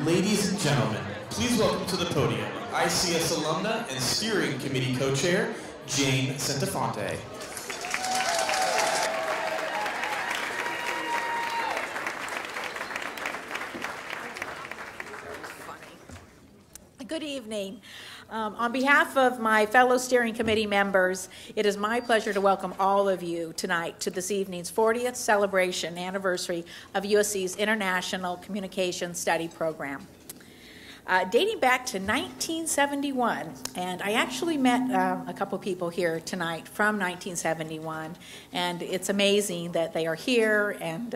Ladies and gentlemen, please welcome to the podium ICS alumna and steering committee co-chair, Jane Santafonte. Good evening. On behalf of my fellow steering committee members, it is my pleasure to welcome all of you tonight to this evening's 40th celebration anniversary of USC's International Communication Study Program. Dating back to 1971, and I actually met a couple people here tonight from 1971, and it's amazing that they are here and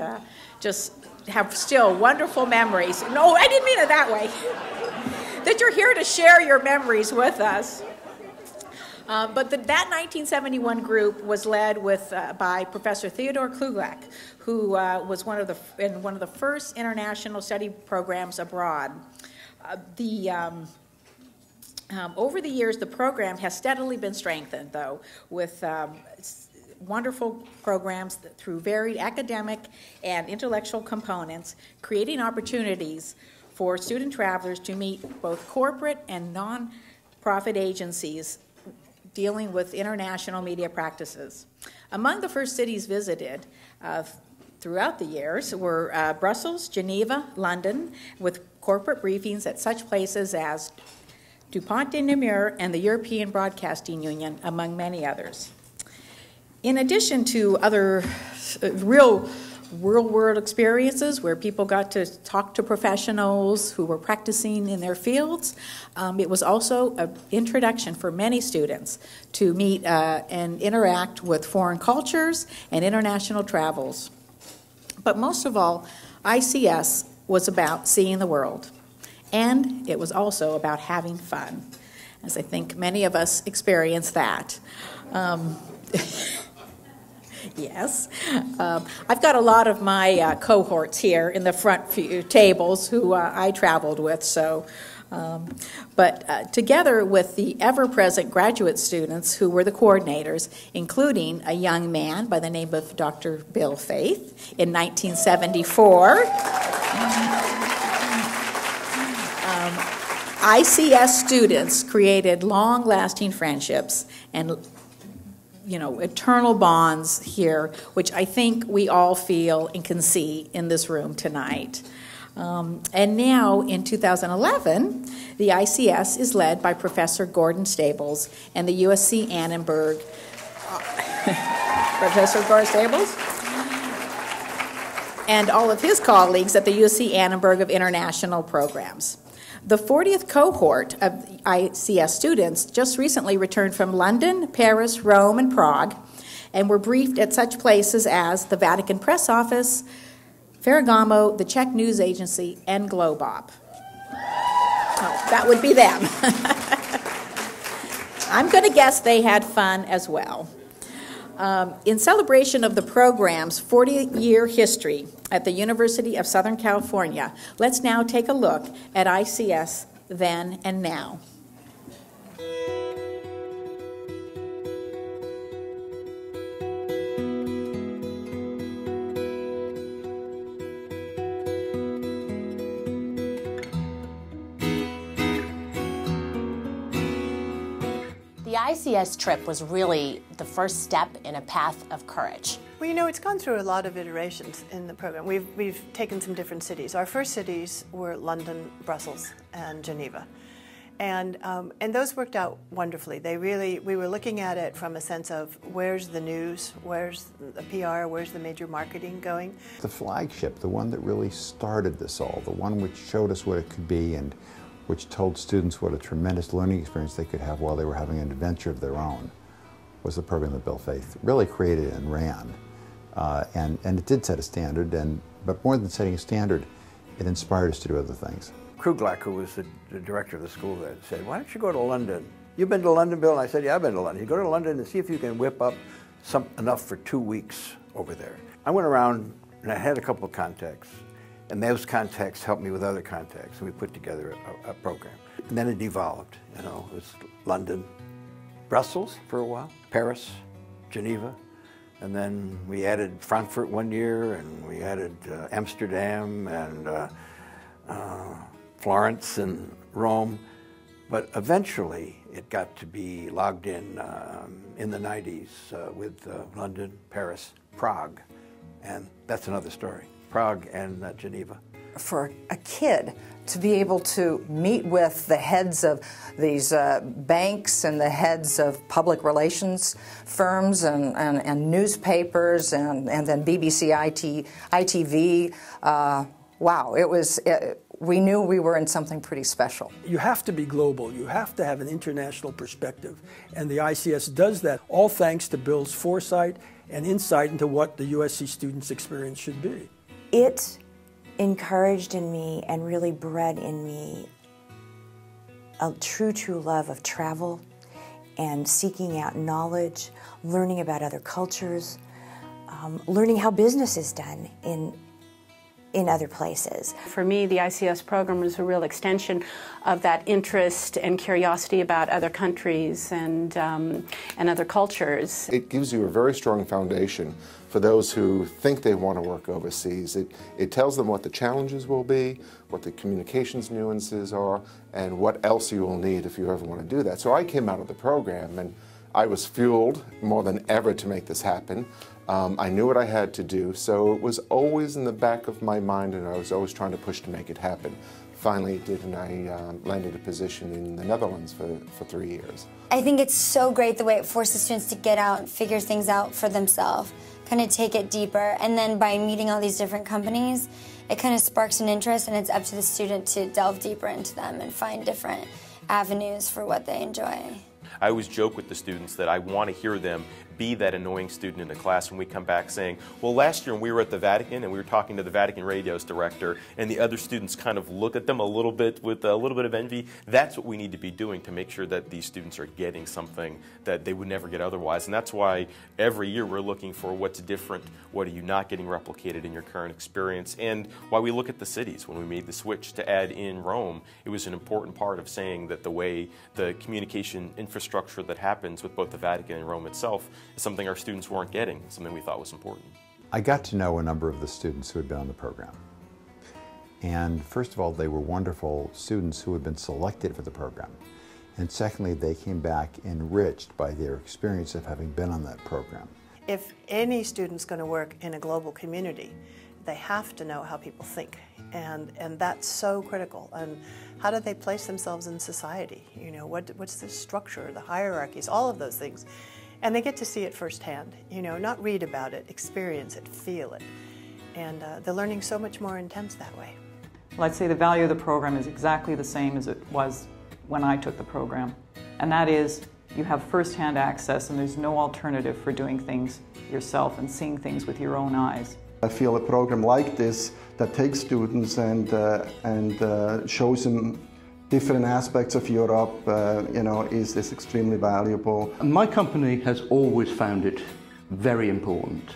just have still wonderful memories. No, I didn't mean it that way. That you're here to share your memories with us. But that 1971 group was led by Professor Theodore Kluglak, who was one of the first international study programs abroad. Over the years, the program has steadily been strengthened, though, with wonderful programs through varied academic and intellectual components, creating opportunities for student travelers to meet both corporate and non-profit agencies dealing with international media practices. Among the first cities visited throughout the years were Brussels, Geneva, London, with corporate briefings at such places as DuPont de Nemours and the European Broadcasting Union, among many others. In addition to other real-world experiences where people got to talk to professionals who were practicing in their fields, it was also an introduction for many students to meet and interact with foreign cultures and international travels. But most of all, ICS was about seeing the world, and it was also about having fun, as I think many of us experienced that. Yes. I've got a lot of my cohorts here in the front few tables who I traveled with, but together with the ever-present graduate students who were the coordinators, including a young man by the name of Dr. Bill Faith in 1974. ICS students created long-lasting friendships and eternal bonds here, which I think we all feel and can see in this room tonight. And now, in 2011, the ICS is led by Professor Gordon Stables and the USC Annenberg. Professor Gordon Stables? And all of his colleagues at the USC Annenberg of International Programs. The 40th cohort of ICS students just recently returned from London, Paris, Rome, and Prague, and were briefed at such places as the Vatican Press Office, Ferragamo, the Czech News Agency, and Globop. Oh, that would be them. I'm going to guess they had fun as well. In celebration of the program's 40-year history at the University of Southern California, let's now take a look at ICS then and now. The ICS trip was really the first step in a path of courage. Well, it's gone through a lot of iterations in the program. We've taken some different cities. Our first cities were London, Brussels, and Geneva. And those worked out wonderfully. We were looking at it from a sense of where's the news, where's the PR, where's the major marketing going. The flagship, the one that really started this all, the one which showed us what it could be and which told students what a tremendous learning experience they could have while they were having an adventure of their own, was the program that Bill Faith really created and ran. And it did set a standard, but more than setting a standard, it inspired us to do other things. Kluglak, who was the director of the school there, said, "Why don't you go to London? You've been to London, Bill?" And I said, "Yeah, I've been to London." You go to London and see if you can whip up enough for 2 weeks over there. I went around and I had a couple of contacts. And those contacts helped me with other contacts, and we put together a program. And then it evolved, it was London, Brussels for a while, Paris, Geneva, and then we added Frankfurt one year, and we added Amsterdam, and Florence and Rome, but eventually it got to be logged in the 90s with London, Paris, Prague, and that's another story. Prague and Geneva. For a kid to be able to meet with the heads of these banks and the heads of public relations firms and newspapers and then BBC, ITV, wow, we knew we were in something pretty special. You have to be global. You have to have an international perspective. And the ICS does that, all thanks to Bill's foresight and insight into what the USC students' experience should be. It encouraged in me and really bred in me a true love of travel and seeking out knowledge, learning about other cultures, learning how business is done in other places. For me, the ICS program was a real extension of that interest and curiosity about other countries and other cultures. It gives you a very strong foundation for those who think they want to work overseas. It tells them what the challenges will be, what the communications nuances are, and what else you will need if you ever want to do that. So I came out of the program and I was fueled more than ever to make this happen. I knew what I had to do, so it was always in the back of my mind, and I was always trying to push to make it happen. Finally it did, and I landed a position in the Netherlands for 3 years. I think it's so great the way it forces students to get out and figure things out for themselves, kind of take it deeper, and then by meeting all these different companies, it kind of sparks an interest, and it's up to the student to delve deeper into them and find different avenues for what they enjoy. I always joke with the students that I want to hear them be that annoying student in the class when we come back saying, well, last year when we were at the Vatican and we were talking to the Vatican radio's director and the other students kind of look at them a little bit with a little bit of envy. That's what we need to be doing to make sure that these students are getting something that they would never get otherwise. And that's why every year we're looking for what's different, what are you not getting replicated in your current experience, and why we look at the cities. When we made the switch to add in Rome, it was an important part of saying that the way the communication infrastructure that happens with both the Vatican and Rome itself is something our students weren't getting, something we thought was important. I got to know a number of the students who had been on the program. And first of all, they were wonderful students who had been selected for the program. And secondly, they came back enriched by their experience of having been on that program. If any student's going to work in a global community, they have to know how people think. And that's so critical. And how do they place themselves in society? You know, what's the structure, the hierarchies, all of those things. And they get to see it firsthand, you know, not read about it, experience it, feel it. And the learning's so much more intense that way. Well, I'd say the value of the program is exactly the same as it was when I took the program. And that is, you have firsthand access and there's no alternative for doing things yourself and seeing things with your own eyes. I feel a program like this that takes students and shows them different aspects of Europe, you know, is extremely valuable. My company has always found it very important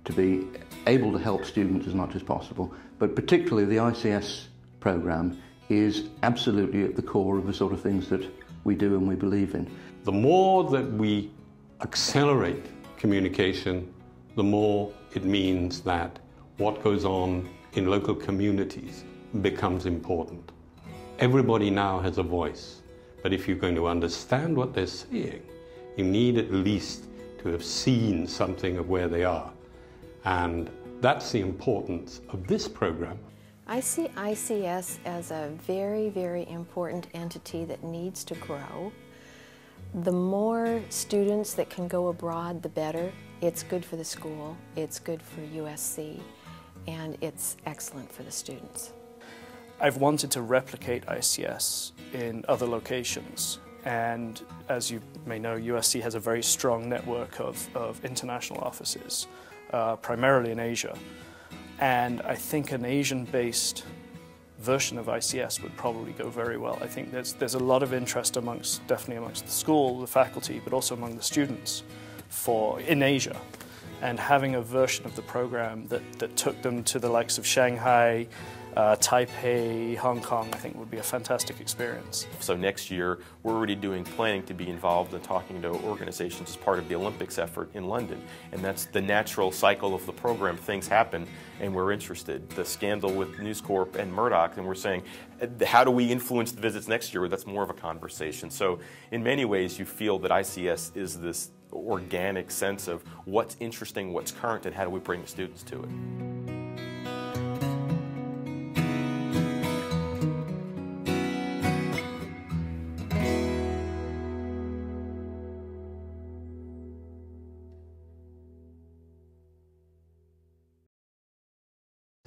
to be able to help students as much as possible, but particularly the ICS program is absolutely at the core of the sort of things that we do and we believe in. The more that we accelerate communication, the more it means that what goes on in local communities becomes important. Everybody now has a voice, but if you're going to understand what they're saying, you need at least to have seen something of where they are. And that's the importance of this program. I see ICS as a very, very important entity that needs to grow. The more students that can go abroad, the better. It's good for the school, it's good for USC, and it's excellent for the students. I've wanted to replicate ICS in other locations, and as you may know, USC has a very strong network of international offices, primarily in Asia. And I think an Asian-based version of ICS would probably go very well. I think there's a lot of interest definitely amongst the school, the faculty, but also among the students in Asia. and having a version of the program that took them to the likes of Shanghai, Taipei, Hong Kong, I think would be a fantastic experience. So next year, we're already planning to be involved in talking to organizations as part of the Olympics effort in London. And that's the natural cycle of the program. Things happen and we're interested. The scandal with News Corp and Murdoch, and we're saying, how do we influence the visits next year? That's more of a conversation. So in many ways, you feel that ICS is this organic sense of what's interesting, what's current, and how do we bring the students to it.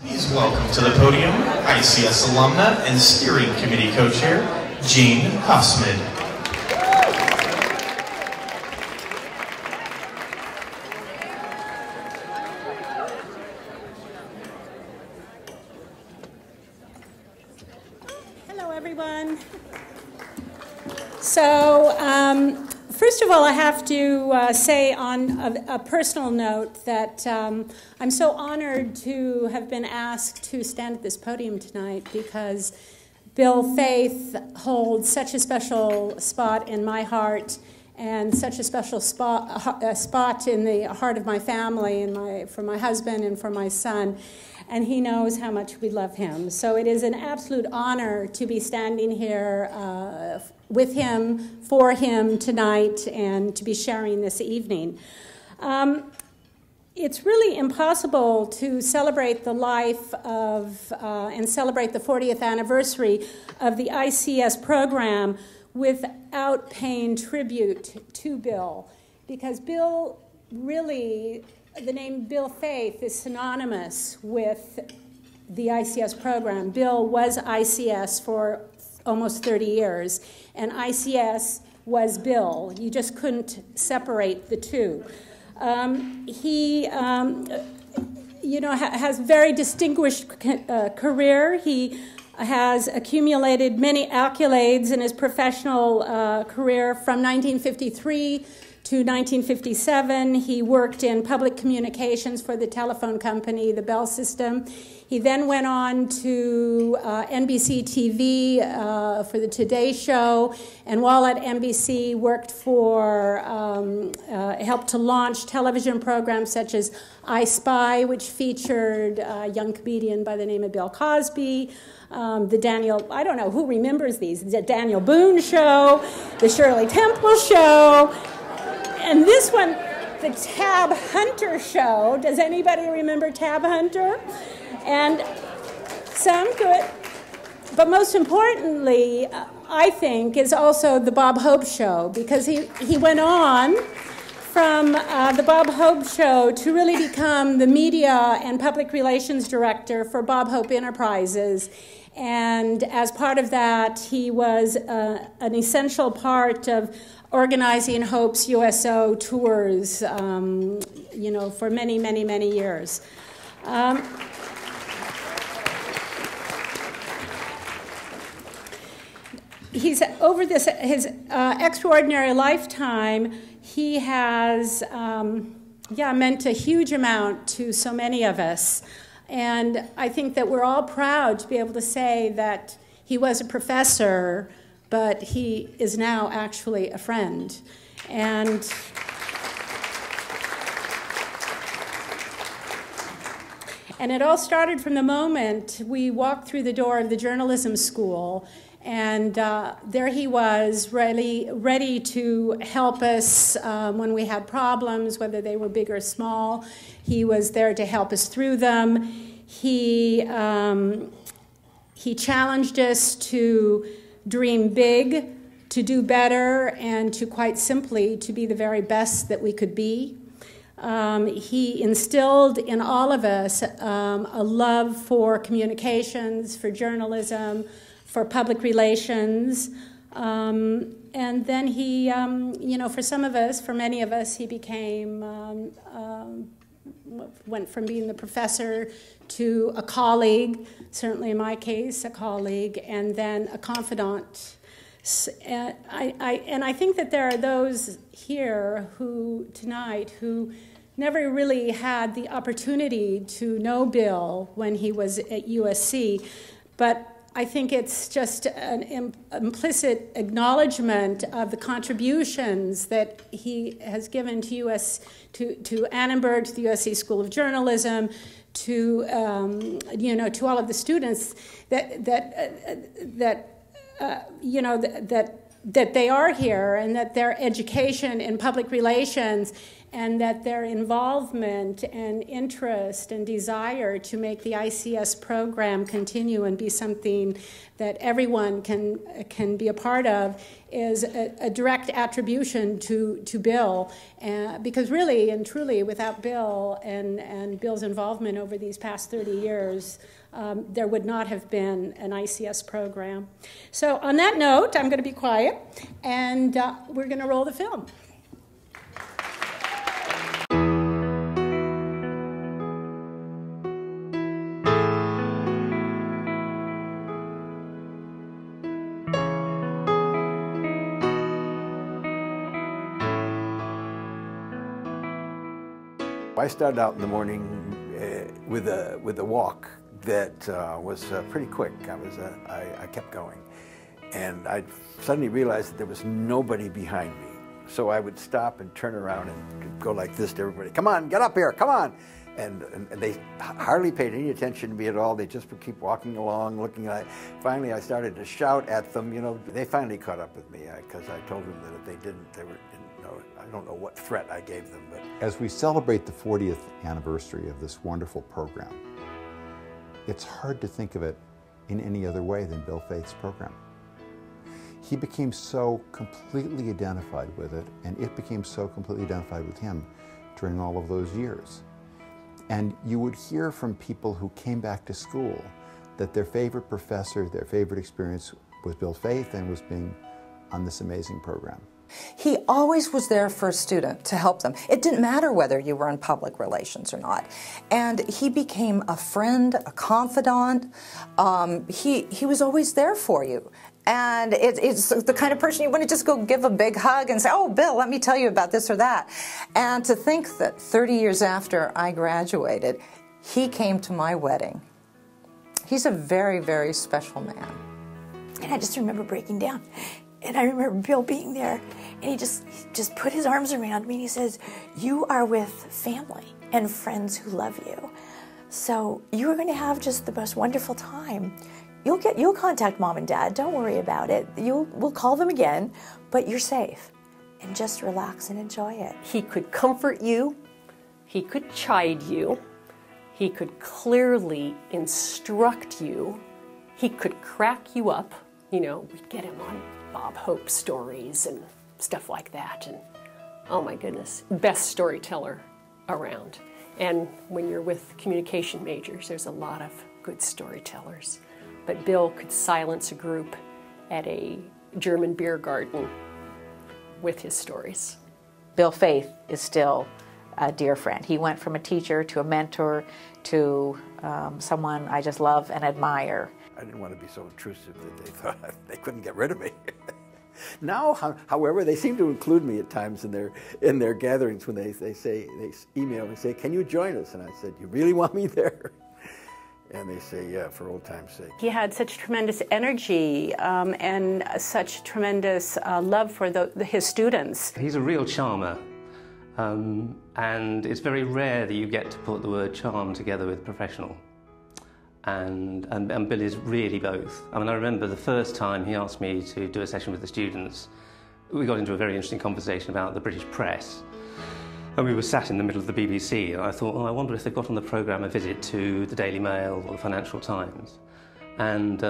Please welcome to the podium ICS alumna and steering committee co-chair, Jane Hofsmid. Hello, everyone. So, first of all, I have to say on a personal note that I'm so honored to have been asked to stand at this podium tonight because Bill Faith holds such a special spot in my heart and such a special spot in the heart of my family and for my husband and for my son. And he knows how much we love him. So it is an absolute honor to be standing here with him, for him tonight, and to be sharing this evening. It's really impossible to celebrate the life of and celebrate the 40th anniversary of the ICS program without paying tribute to Bill, because Bill really, the name Bill Faith is synonymous with the ICS program. Bill was ICS for almost 30 years, and ICS was Bill. You just couldn't separate the two. He has a very distinguished career. He has accumulated many accolades in his professional career. From 1953 to 1957, he worked in public communications for the telephone company, the Bell System. He then went on to NBC TV for the Today Show, and while at NBC worked helped to launch television programs such as I Spy, which featured a young comedian by the name of Bill Cosby, I don't know who remembers these, the Daniel Boone Show, the Shirley Temple Show, and this one, the Tab Hunter Show. Does anybody remember Tab Hunter? And some good. But most importantly, I think, is also the Bob Hope Show, because he went on from the Bob Hope Show to really become the media and public relations director for Bob Hope Enterprises. And as part of that, he was an essential part of organizing Hope's USO tours, for many, many, many years. He's over his extraordinary lifetime. He has, meant a huge amount to so many of us. And I think that we're all proud to be able to say that he was a professor, but he is now actually a friend. And it all started from the moment we walked through the door of the journalism school, and there he was, really ready to help us when we had problems, whether they were big or small. He was there to help us through them. He challenged us to dream big, to do better, and to, quite simply, to be the very best that we could be. He instilled in all of us a love for communications, for journalism, for public relations. And then he, for some of us, for many of us, he became, went from being the professor to a colleague, certainly in my case, a colleague, and then a confidant. And I think that there are those here tonight who never really had the opportunity to know Bill when he was at USC, but I think it's just an implicit acknowledgement of the contributions that he has given to Annenberg, to the USC School of Journalism, to to all of the students that they are here, and that their education in public relations and that their involvement and interest and desire to make the ICS program continue and be something that everyone can be a part of is a direct attribution to Bill. Because really and truly, without Bill and Bill's involvement over these past 30 years, there would not have been an ICS program. So on that note, I'm going to be quiet, and we're going to roll the film. I started out in the morning with a walk that was pretty quick. I kept going, and I suddenly realized that there was nobody behind me. So I would stop and turn around and go like this to everybody. Come on, get up here, come on! And they hardly paid any attention to me at all. They just would keep walking along, looking at it. Finally, I started to shout at them. They finally caught up with me because I told them that if they didn't, I don't know what threat I gave them. But as we celebrate the 40th anniversary of this wonderful program, it's hard to think of it in any other way than Bill Faith's program. He became so completely identified with it, and it became so completely identified with him during all of those years. And you would hear from people who came back to school that their favorite professor, their favorite experience was Bill Faith and was being on this amazing program. He always was there for a student to help them. It didn't matter whether you were in public relations or not. And he became a friend, a confidant. He was always there for you. And it's the kind of person you want to just go give a big hug and say, oh, Bill, let me tell you about this or that. And to think that 30 years after I graduated, he came to my wedding. He's a very, very special man. And I just remember breaking down. And I remember Bill being there, and he just put his arms around me, and he says, you are with family and friends who love you. So you are going to have just the most wonderful time. You'll contact mom and dad, don't worry about it. We'll call them again, but you're safe. And just relax and enjoy it. He could comfort you, he could chide you, he could clearly instruct you, he could crack you up. We'd get him on Bob Hope stories and stuff like that, and oh my goodness, best storyteller around. And when you're with communication majors, there's a lot of good storytellers. But Bill could silence a group at a German beer garden with his stories. Bill Faith is still a dear friend. He went from a teacher to a mentor to someone I just love and admire. I didn't want to be so intrusive that they thought they couldn't get rid of me. Now, however, they seem to include me at times in their gatherings when they email me and say, can you join us? And I said, you really want me there? And they say, yeah, for old time's sake. He had such tremendous energy and such tremendous love for his students. He's a real charmer, and it's very rare that you get to put the word charm together with professional. And Bill is really both. I mean, I remember the first time he asked me to do a session with the students, we got into a very interesting conversation about the British press. And we were sat in the middle of the BBC, and I thought, oh, I wonder if they've got on the programme a visit to the Daily Mail or the Financial Times. And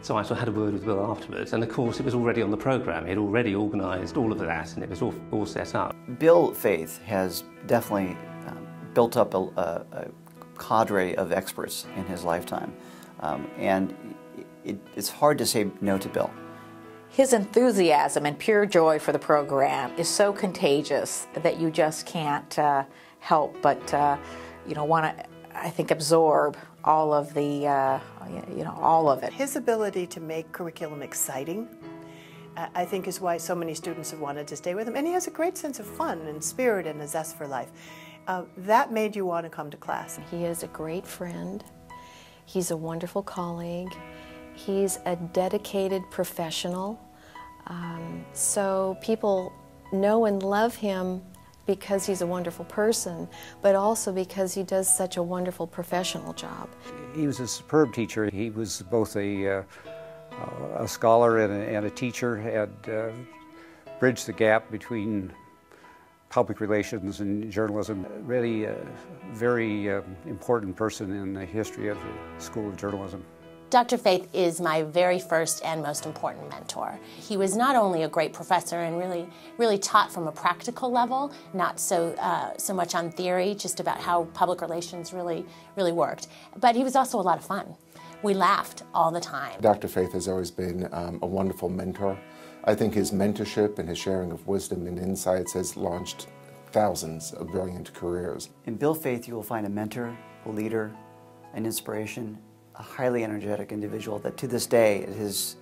so I had a word with Bill afterwards, and of course it was already on the programme. He'd already organised all of that, and it was all set up. Bill Faith has definitely built up a cadre of experts in his lifetime, and it's hard to say no to Bill. His enthusiasm and pure joy for the program is so contagious that you just can't help but want to, I think, absorb all of the all of it. His ability to make curriculum exciting, I think, is why so many students have wanted to stay with him. And he has a great sense of fun and spirit and a zest for life. that made you want to come to class. He is a great friend. He's a wonderful colleague. He's a dedicated professional. So people know and love him because he's a wonderful person, but also because he does such a wonderful professional job. He was a superb teacher. He was both a scholar and a teacher, had bridged the gap between public relations and journalism. Really a very important person in the history of the School of Journalism. Dr. Faith is my very first and most important mentor. He was not only a great professor and really taught from a practical level, not so much on theory, just about how public relations really worked, but he was also a lot of fun. We laughed all the time. Dr. Faith has always been a wonderful mentor. I think his mentorship and his sharing of wisdom and insights has launched thousands of brilliant careers. In Bill Faith, you will find a mentor, a leader, an inspiration, a highly energetic individual that to this day, at his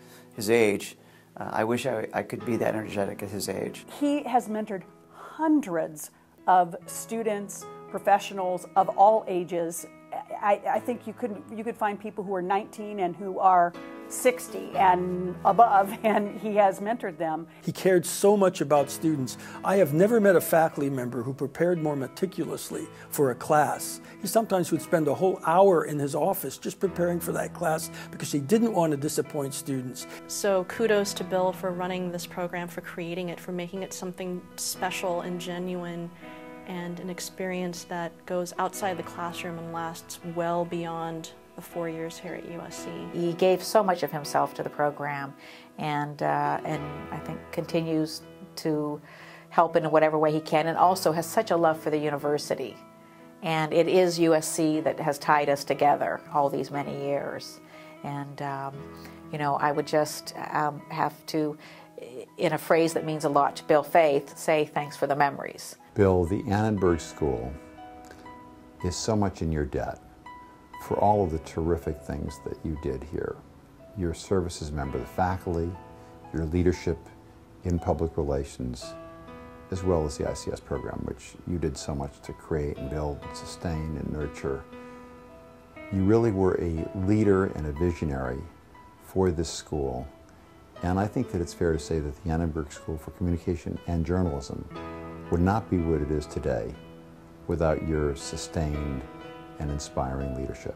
age, I wish I could be that energetic at his age. He has mentored hundreds of students, professionals of all ages. I think you could find people who are 19 and who are 60 and above, and he has mentored them. He cared so much about students. I have never met a faculty member who prepared more meticulously for a class. He sometimes would spend a whole hour in his office just preparing for that class because he didn't want to disappoint students. So kudos to Bill for running this program, for creating it, for making it something special and genuine, and an experience that goes outside the classroom and lasts well beyond the 4 years here at USC. He gave so much of himself to the program, and I think continues to help in whatever way he can, and also has such a love for the university. And it is USC that has tied us together all these many years. And you know, I would just have to, in a phrase that means a lot to Bill Faith, say thanks for the memories. Bill, the Annenberg School is so much in your debt for all of the terrific things that you did here. Your service as a member of the faculty, your leadership in public relations, as well as the ICS program, which you did so much to create and build and sustain and nurture. You really were a leader and a visionary for this school. And I think that it's fair to say that the Annenberg School for Communication and Journalism would not be what it is today without your sustained and inspiring leadership.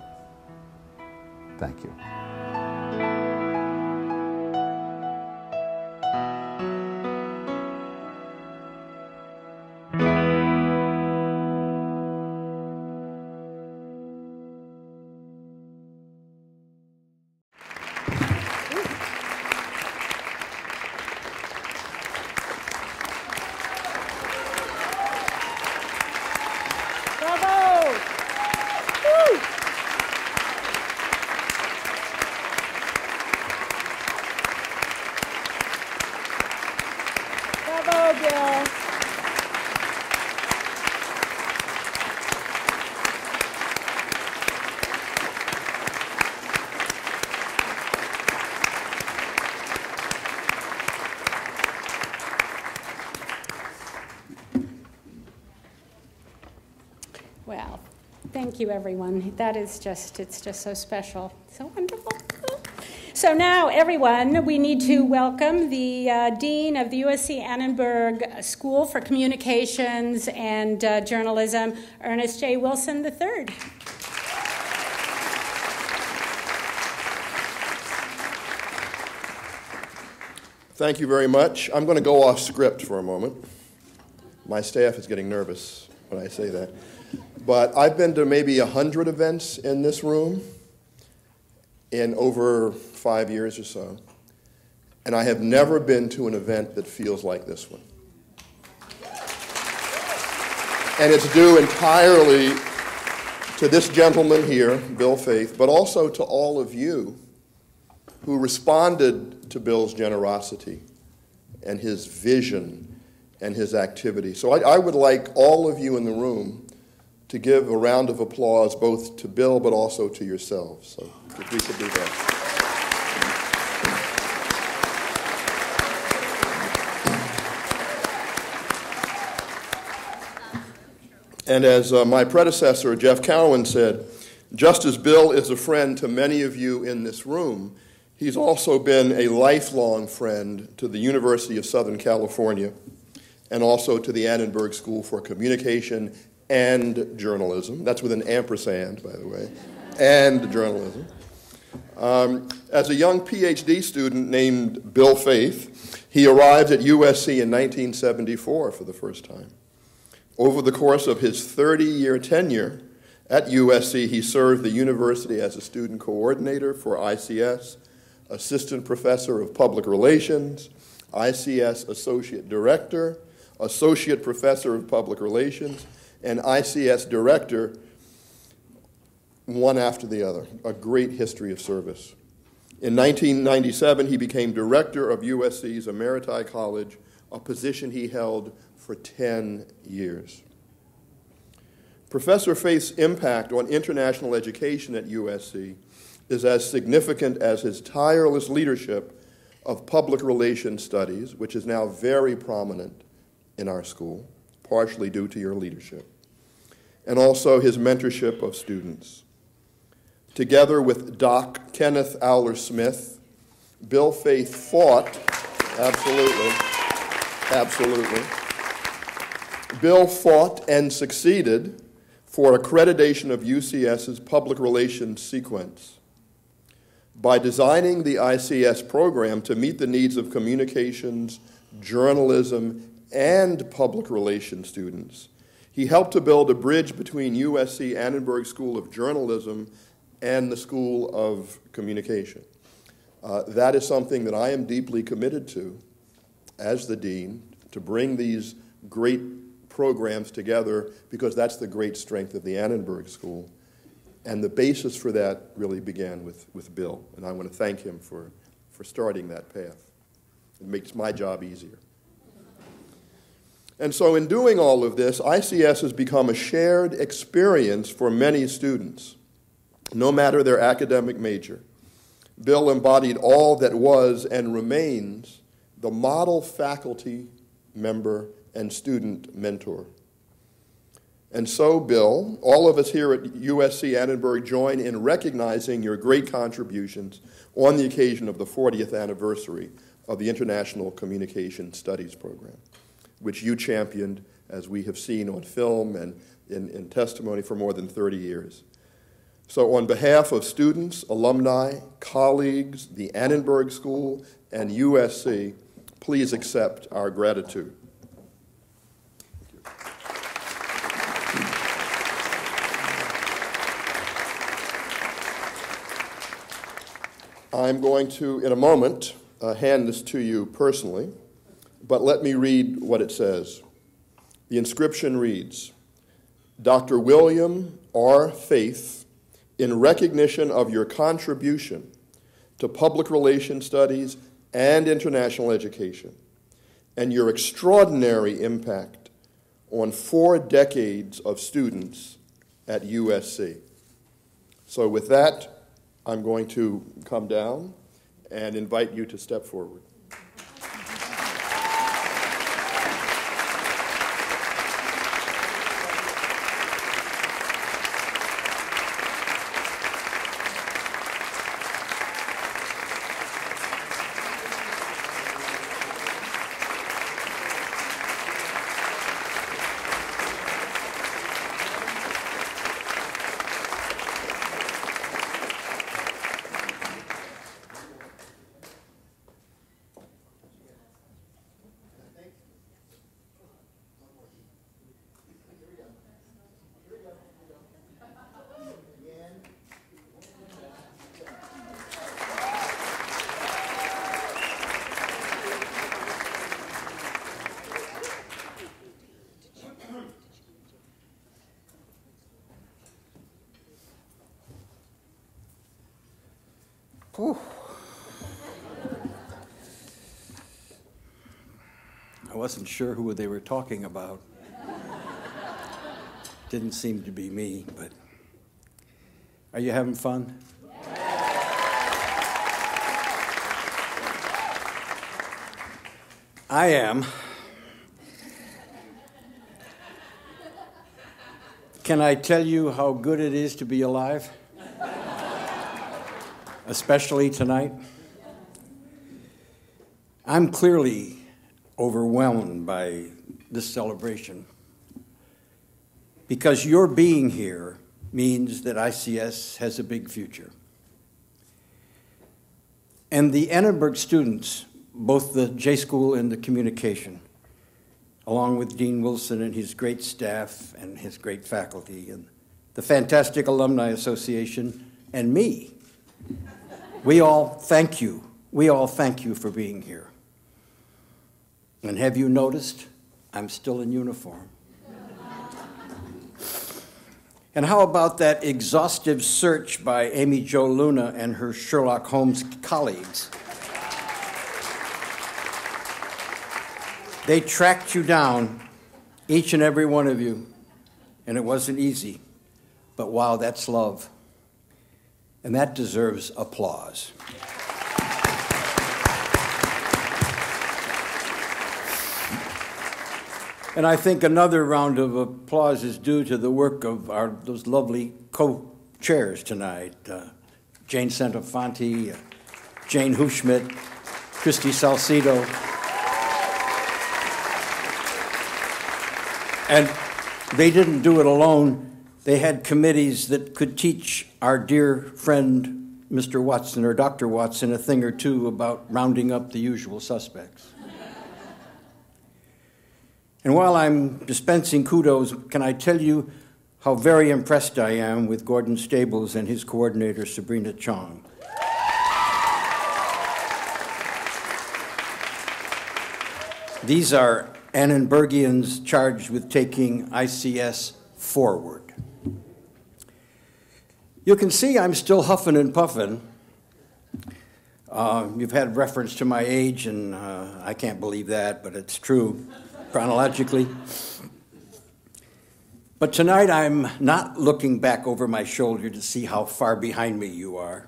Thank you. Well, thank you, everyone. That is just, it's just so special, so wonderful. So now, everyone, we need to welcome the Dean of the USC Annenberg School for Communications and Journalism, Ernest J. Wilson III. Thank you very much. I'm going to go off script for a moment. My staff is getting nervous when I say that. But I've been to maybe 100 events in this room in over 5 years or so. And I have never been to an event that feels like this one. And it's due entirely to this gentleman here, Bill Faith, but also to all of you who responded to Bill's generosity and his vision and his activity. So I would like all of you in the room to give a round of applause both to Bill but also to yourselves. So if we could do that. And as my predecessor, Jeff Cowan, said, just as Bill is a friend to many of you in this room, he's also been a lifelong friend to the University of Southern California and also to the Annenberg School for Communication and Journalism. That's with an ampersand, by the way, and journalism. As a young PhD student named Bill Faith, he arrived at USC in 1974 for the first time. Over the course of his 30-year tenure at USC, he served the university as a student coordinator for ICS, assistant professor of public relations, ICS associate director, associate professor of public relations, and ICS director, one after the other. A great history of service. In 1997, he became director of USC's Emeriti College, a position he held for 10 years. Professor Faith's impact on international education at USC is as significant as his tireless leadership of public relations studies, which is now very prominent in our school, partially due to your leadership, and also his mentorship of students. Together with Doc Kenneth Owler Smith, Bill Faith fought, absolutely. Bill fought and succeeded for accreditation of UCS's public relations sequence. By designing the ICS program to meet the needs of communications, journalism, and public relations students, he helped to build a bridge between USC Annenberg School of Journalism and the School of Communication. That is something that I am deeply committed to as the dean, to bring these great programs together, because that's the great strength of the Annenberg School. And the basis for that really began with Bill, and I want to thank him for starting that path. It makes my job easier. And so in doing all of this, ICS has become a shared experience for many students, no matter their academic major. Bill embodied all that was and remains the model faculty member and student mentor. And so, Bill, all of us here at USC Annenberg join in recognizing your great contributions on the occasion of the 40th anniversary of the International Communication Studies Program, which you championed, as we have seen on film and in testimony, for more than 30 years. So on behalf of students, alumni, colleagues, the Annenberg School, and USC, please accept our gratitude. I'm going to, in a moment, hand this to you personally, but let me read what it says. The inscription reads, Dr. William R. Faith, in recognition of your contribution to public relations studies and international education, and your extraordinary impact on 4 decades of students at USC. So with that, I'm going to come down and invite you to step forward. Whew. I wasn't sure who they were talking about. Didn't seem to be me, but are you having fun? I am. Can I tell you how good it is to be alive? Especially tonight. I'm clearly overwhelmed by this celebration because your being here means that ICS has a big future. And the Annenberg students, both the J School and the communication, along with Dean Wilson and his great staff and his great faculty, and the fantastic Alumni Association, and me, we all thank you. We all thank you for being here. And have you noticed? I'm still in uniform. And how about that exhaustive search by Amy Jo Luna and her Sherlock Holmes colleagues? They tracked you down, each and every one of you, and it wasn't easy. But wow, that's love. And that deserves applause. And I think another round of applause is due to the work of those lovely co-chairs tonight, Jane Santafanti, Jane Hufschmidt, Christy Salcido. And they didn't do it alone. They had committees that could teach our dear friend, Mr. Watson, or Dr. Watson, a thing or two about rounding up the usual suspects. And while I'm dispensing kudos, can I tell you how very impressed I am with Gordon Stables and his coordinator, Sabrina Chong. These are Annenbergians charged with taking ICS forward. You can see I'm still huffing and puffing. You've had reference to my age, and I can't believe that, but it's true chronologically. But tonight I'm not looking back over my shoulder to see how far behind me you are,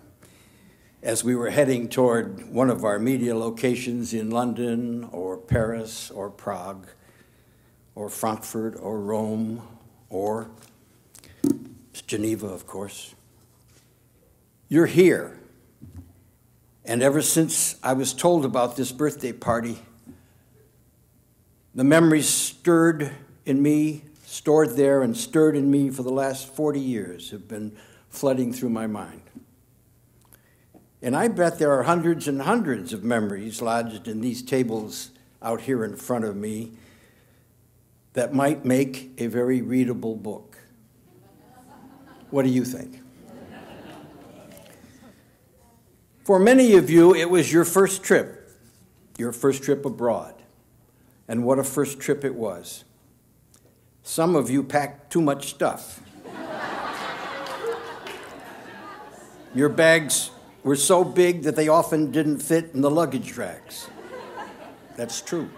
as we were heading toward one of our media locations in London or Paris or Prague or Frankfurt or Rome or Geneva, of course. You're here. And ever since I was told about this birthday party, the memories stirred in me, stored there and stirred in me for the last 40 years have been flooding through my mind. And I bet there are hundreds and hundreds of memories lodged in these tables out here in front of me that might make a very readable book. What do you think? For many of you, it was your first trip abroad. And what a first trip it was. Some of you packed too much stuff. Your bags were so big that they often didn't fit in the luggage racks. That's true.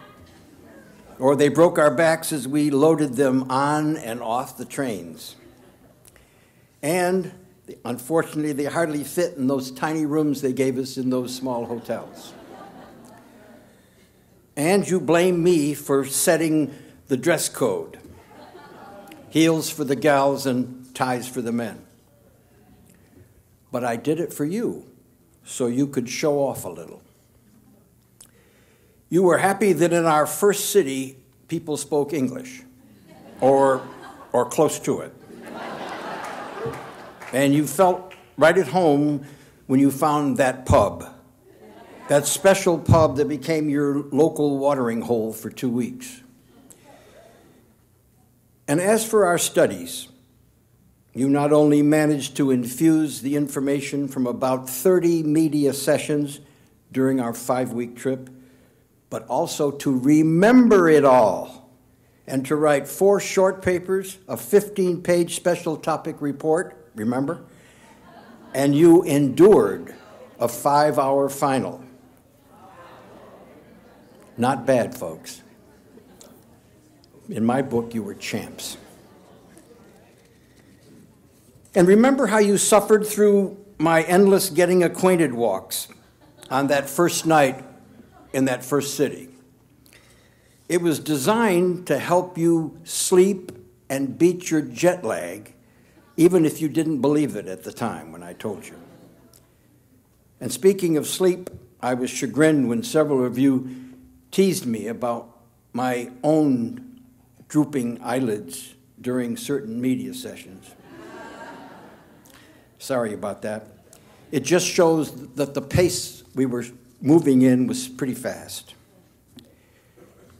Or they broke our backs as we loaded them on and off the trains. And unfortunately, they hardly fit in those tiny rooms they gave us in those small hotels. And you blame me for setting the dress code. Heels for the gals and ties for the men. But I did it for you, so you could show off a little. You were happy that in our first city, people spoke English, or close to it. And you felt right at home when you found that pub. That special pub that became your local watering hole for 2 weeks. And as for our studies, you not only managed to infuse the information from about 30 media sessions during our 5-week trip, but also to remember it all and to write 4 short papers, a 15-page special topic report, remember? And you endured a 5-hour final. Not bad, folks. In my book, you were champs. And remember how you suffered through my endless getting acquainted walks on that first night in that first city. It was designed to help you sleep and beat your jet lag, even if you didn't believe it at the time when I told you. And speaking of sleep, I was chagrined when several of you teased me about my own drooping eyelids during certain media sessions. Sorry about that. It just shows that the pace we were moving in was pretty fast.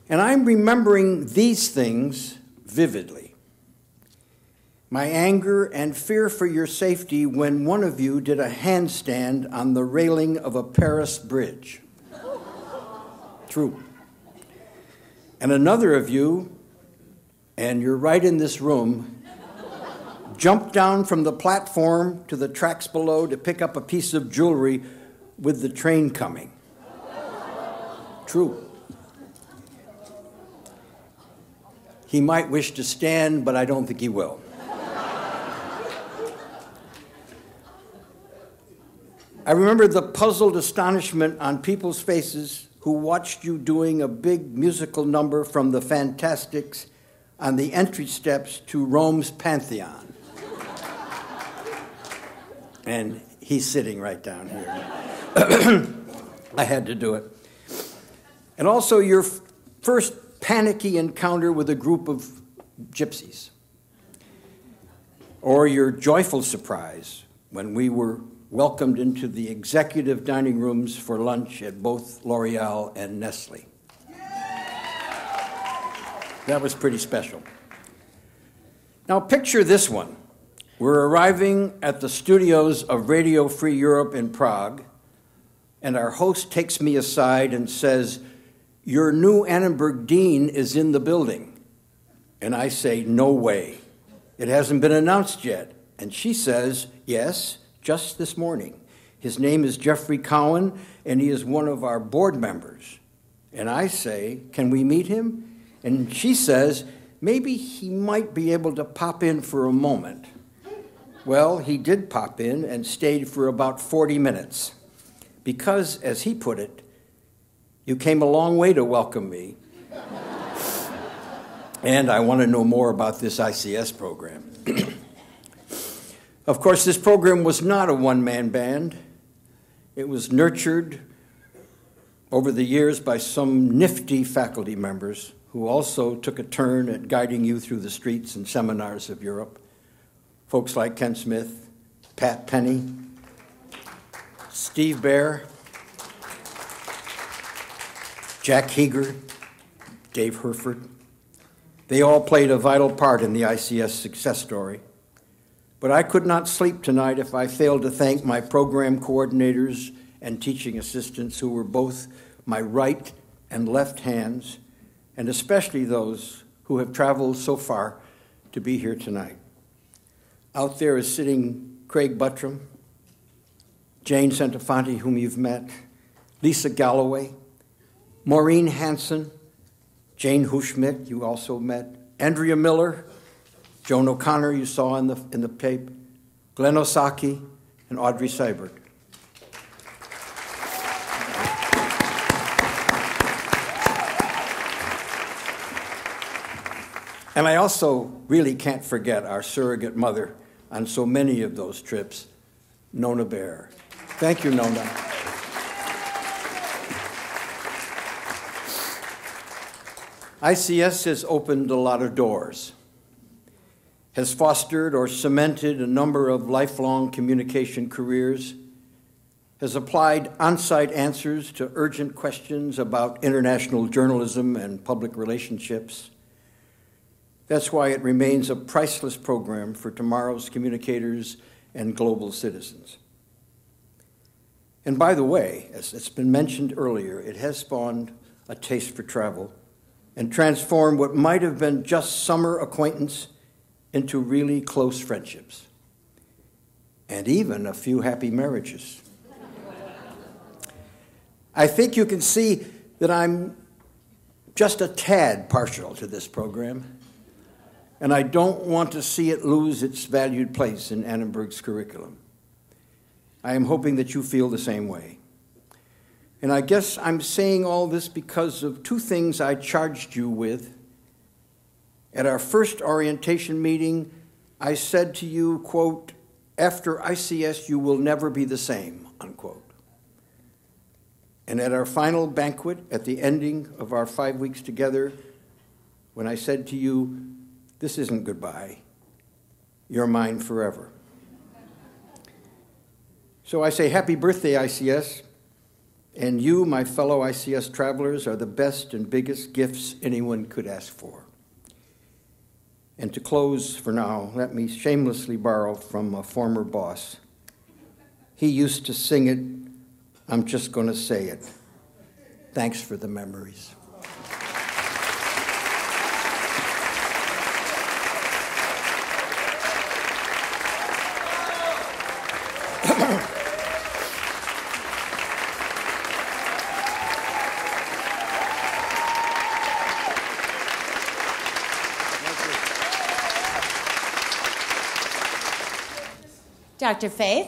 And I'm remembering these things vividly. My anger and fear for your safety when one of you did a handstand on the railing of a Paris bridge. True. And another of you, and you're right in this room, jumped down from the platform to the tracks below to pick up a piece of jewelry with the train coming. True. He might wish to stand, but I don't think he will. I remember the puzzled astonishment on people's faces who watched you doing a big musical number from the Fantastics on the entry steps to Rome's Pantheon. And he's sitting right down here. I had to do it. And also your first panicky encounter with a group of gypsies. Or your joyful surprise when we were welcomed into the executive dining rooms for lunch at both L'Oreal and Nestle. That was pretty special. Now picture this one. We're arriving at the studios of Radio Free Europe in Prague, and our host takes me aside and says, "Your new Annenberg dean is in the building." And I say, "No way. It hasn't been announced yet." And she says, "Yes, just this morning. His name is Jeffrey Cowan, and he is one of our board members." And I say, "Can we meet him?" And she says, "Maybe he might be able to pop in for a moment." Well, he did pop in and stayed for about 40 minutes because, as he put it, "You came a long way to welcome me. And I want to know more about this ICS program." Of course, this program was not a one-man band. It was nurtured over the years by some nifty faculty members who also took a turn at guiding you through the streets and seminars of Europe. Folks like Ken Smith, Pat Penny, Steve Baer, Jack Heeger, Dave Herford. They all played a vital part in the ICS success story. But I could not sleep tonight if I failed to thank my program coordinators and teaching assistants who were both my right and left hands, and especially those who have traveled so far to be here tonight. Out there is sitting Craig Buttram, Jane Santafanti, whom you've met, Lisa Galloway, Maureen Hansen, Jane Huschmidt, you also met, Andrea Miller, Joan O'Connor, you saw in the tape, Glenn Osaki, and Audrey Seibert. And I also really can't forget our surrogate mother on so many of those trips, Nona Bear. Thank you, Nona. ICS has opened a lot of doors, has fostered or cemented a number of lifelong communication careers, has applied on-site answers to urgent questions about international journalism and public relationships. That's why it remains a priceless program for tomorrow's communicators and global citizens. And by the way, as it's been mentioned earlier, it has spawned a taste for travel and transformed what might have been just summer acquaintance into really close friendships, and even a few happy marriages. I think you can see that I'm just a tad partial to this program, and I don't want to see it lose its valued place in Annenberg's curriculum. I am hoping that you feel the same way. And I guess I'm saying all this because of two things I charged you with At our first orientation meeting, I said to you, quote, "After ICS, you will never be the same," unquote. And at our final banquet, at the ending of our 5 weeks together, when I said to you, "This isn't goodbye, you're mine forever." So I say happy birthday, ICS, and you, my fellow ICS travelers, are the best and biggest gifts anyone could ask for. And to close for now, let me shamelessly borrow from a former boss. He used to sing it, I'm just going to say it. Thanks for the memories. Dr. Faith?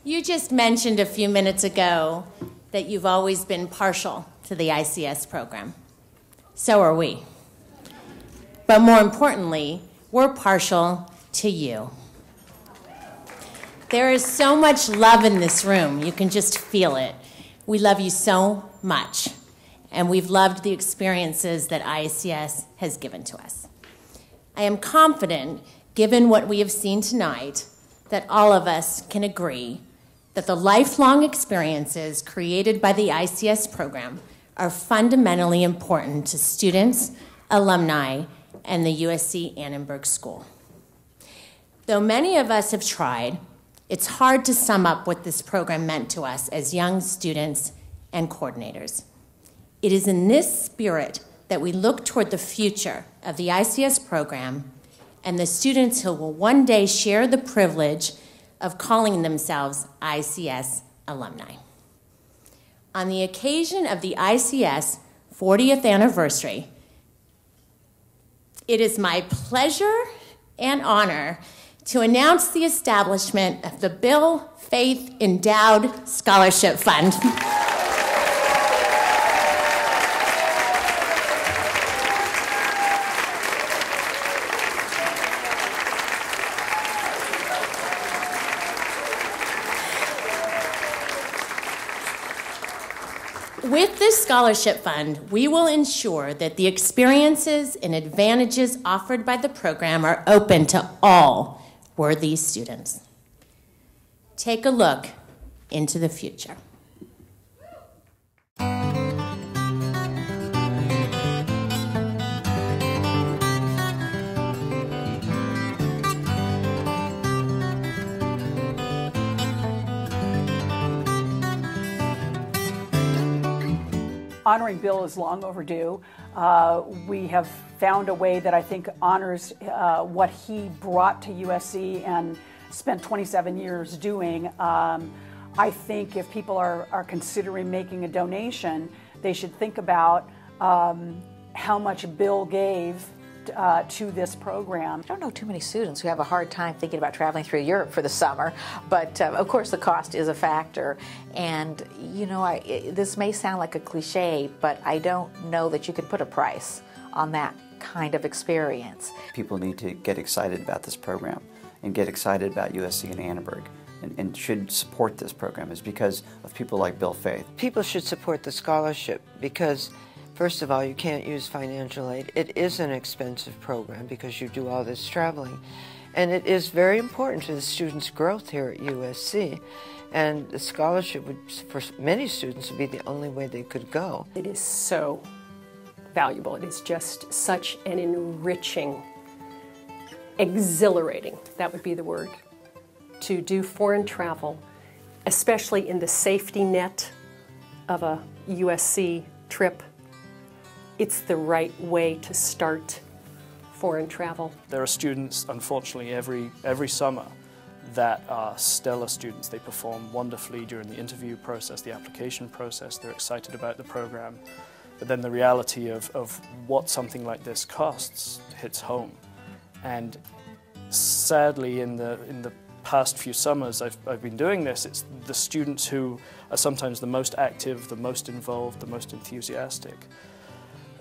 You just mentioned a few minutes ago that you've always been partial to the ICS program. So are we. But more importantly, we're partial to you. There is so much love in this room. You can just feel it. We love you so much. And we've loved the experiences that ICS has given to us. I am confident, given what we have seen tonight, that all of us can agree that the lifelong experiences created by the ICS program are fundamentally important to students, alumni, and the USC Annenberg School. Though many of us have tried, it's hard to sum up what this program meant to us as young students and coordinators. It is in this spirit that we look toward the future of the ICS program and the students who will one day share the privilege of calling themselves ICS alumni. On the occasion of the ICS 40th anniversary, it is my pleasure and honor to announce the establishment of the Bill Faith Endowed Scholarship Fund. With this scholarship fund, we will ensure that the experiences and advantages offered by the program are open to all worthy students. Take a look into the future. Honoring Bill is long overdue. We have found a way that I think honors what he brought to USC and spent 27 years doing. I think if people are considering making a donation, they should think about how much Bill gave to this program. I don't know too many students who have a hard time thinking about traveling through Europe for the summer, but of course the cost is a factor. And you know, this may sound like a cliche, but I don't know that you could put a price on that kind of experience. People need to get excited about this program and get excited about USC and Annenberg and should support this program is because of people like Bill Faith. People should support the scholarship because first of all, you can't use financial aid. It is an expensive program because you do all this traveling. And it is very important to the students' growth here at USC. And the scholarship would, for many students, would be the only way they could go. It is so valuable. It is just such an enriching, exhilarating, that would be the word, to do foreign travel, especially in the safety net of a USC trip. It's the right way to start foreign travel. There are students, unfortunately, every summer that are stellar students. They perform wonderfully during the interview process, the application process. They're excited about the program. But then the reality of what something like this costs hits home. And sadly, in the past few summers I've been doing this, it's the students who are sometimes the most active, the most involved, the most enthusiastic,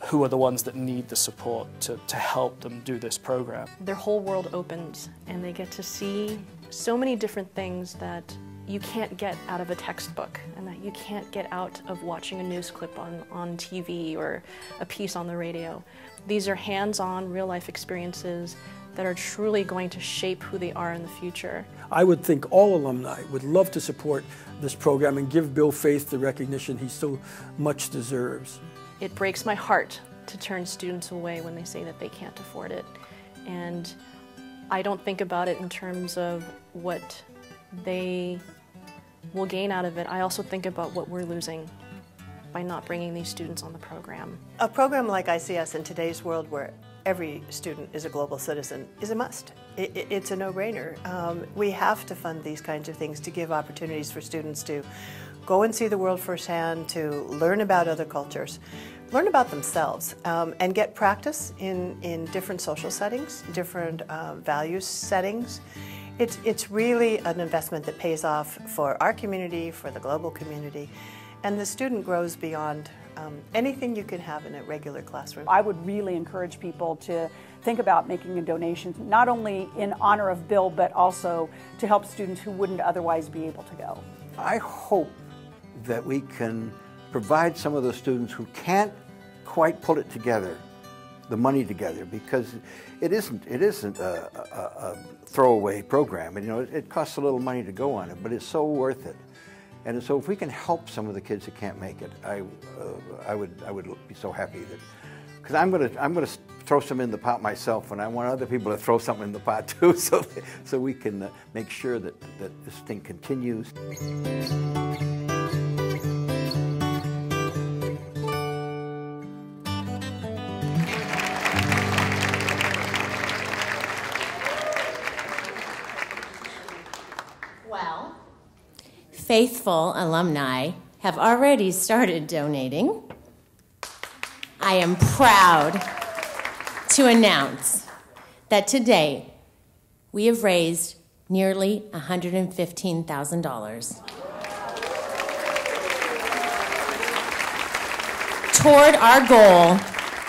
who are the ones that need the support to help them do this program. Their whole world opens and they get to see so many different things that you can't get out of a textbook and that you can't get out of watching a news clip on TV or a piece on the radio. These are hands-on, real-life experiences that are truly going to shape who they are in the future. I would think all alumni would love to support this program and give Bill Faith the recognition he so much deserves. It breaks my heart to turn students away when they say that they can't afford it. And I don't think about it in terms of what they will gain out of it. I also think about what we're losing by not bringing these students on the program. A program like ICS in today's world where every student is a global citizen is a must. It's a no-brainer. We have to fund these kinds of things to give opportunities for students to go and see the world firsthand, to learn about other cultures, learn about themselves, and get practice in different social settings, different values settings. It's really an investment that pays off for our community, for the global community, and the student grows beyond anything you can have in a regular classroom. I would really encourage people to think about making a donation, not only in honor of Bill, but also to help students who wouldn't otherwise be able to go. I hope that we can provide some of those students who can't quite pull it together, the money together, because it isn't a throwaway program. And, you know, it costs a little money to go on it, but it's so worth it. And so if we can help some of the kids that can't make it, I would be so happy that, because I'm gonna throw some in the pot myself, and I want other people to throw something in the pot too, so we can make sure that this thing continues. Well, faithful alumni have already started donating. I am proud to announce that today we have raised nearly $115,000 toward our goal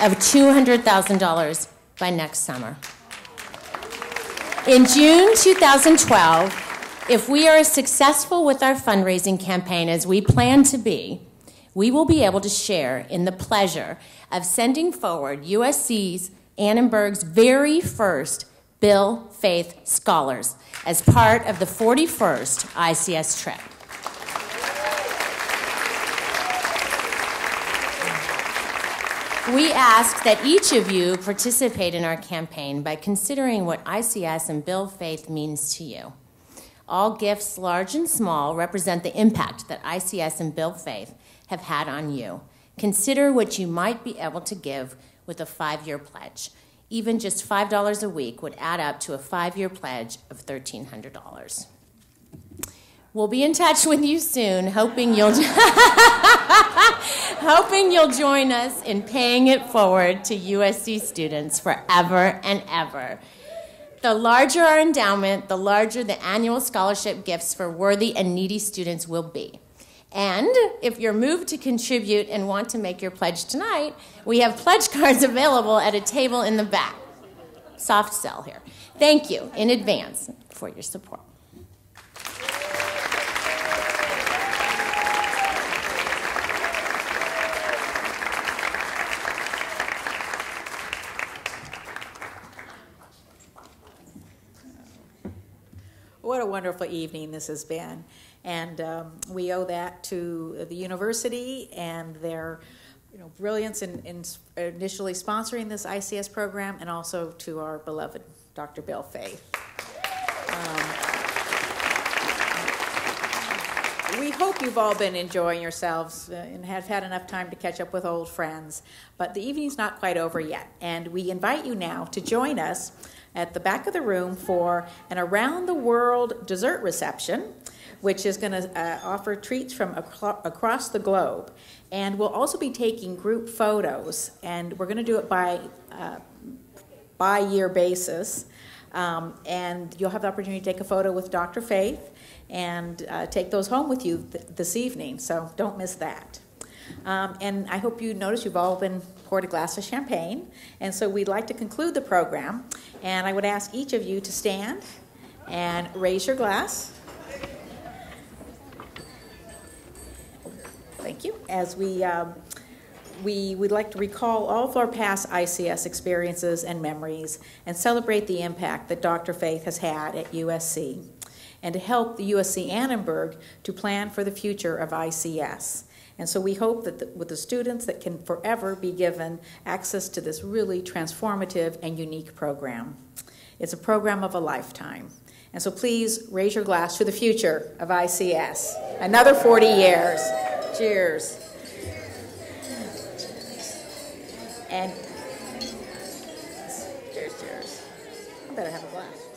of $200,000 by next summer. In June 2012, if we are successful with our fundraising campaign as we plan to be, we will be able to share in the pleasure of sending forward USC Annenberg's very first Bill Faith Scholars as part of the 41st ICS trip. We ask that each of you participate in our campaign by considering what ICS and Bill Faith means to you. All gifts, large and small, represent the impact that ICS and Bill Faith have had on you. Consider what you might be able to give with a 5-year pledge. Even just $5 a week would add up to a 5-year pledge of $1,300. We'll be in touch with you soon, hoping you'll join us in paying it forward to USC students forever and ever. The larger our endowment, the larger the annual scholarship gifts for worthy and needy students will be. And if you're moved to contribute and want to make your pledge tonight, we have pledge cards available at a table in the back. Soft sell here. Thank you in advance for your support. What a wonderful evening this has been. And we owe that to the university and their brilliance in initially sponsoring this ICS program, and also to our beloved Dr. Bill Faith. We hope you've all been enjoying yourselves and have had enough time to catch up with old friends. But the evening's not quite over yet, and we invite you now to join us at the back of the room for an around-the-world dessert reception, which is going to offer treats from across the globe. And we'll also be taking group photos, and we're going to do it by year basis. And you'll have the opportunity to take a photo with Dr. Faith and take those home with you this evening, so don't miss that. And I hope you notice you've all been poured a glass of champagne, and so we'd like to conclude the program, and I would ask each of you to stand and raise your glass. Thank you. As we would like to recall all of our past ICS experiences and memories and celebrate the impact that Dr. Faith has had at USC, and to help the USC Annenberg to plan for the future of ICS. And so we hope that with the students that can forever be given access to this really transformative and unique program. It's a program of a lifetime. And so please raise your glass to the future of ICS. Another 40 years. Cheers. And cheers, cheers. I better have a glass.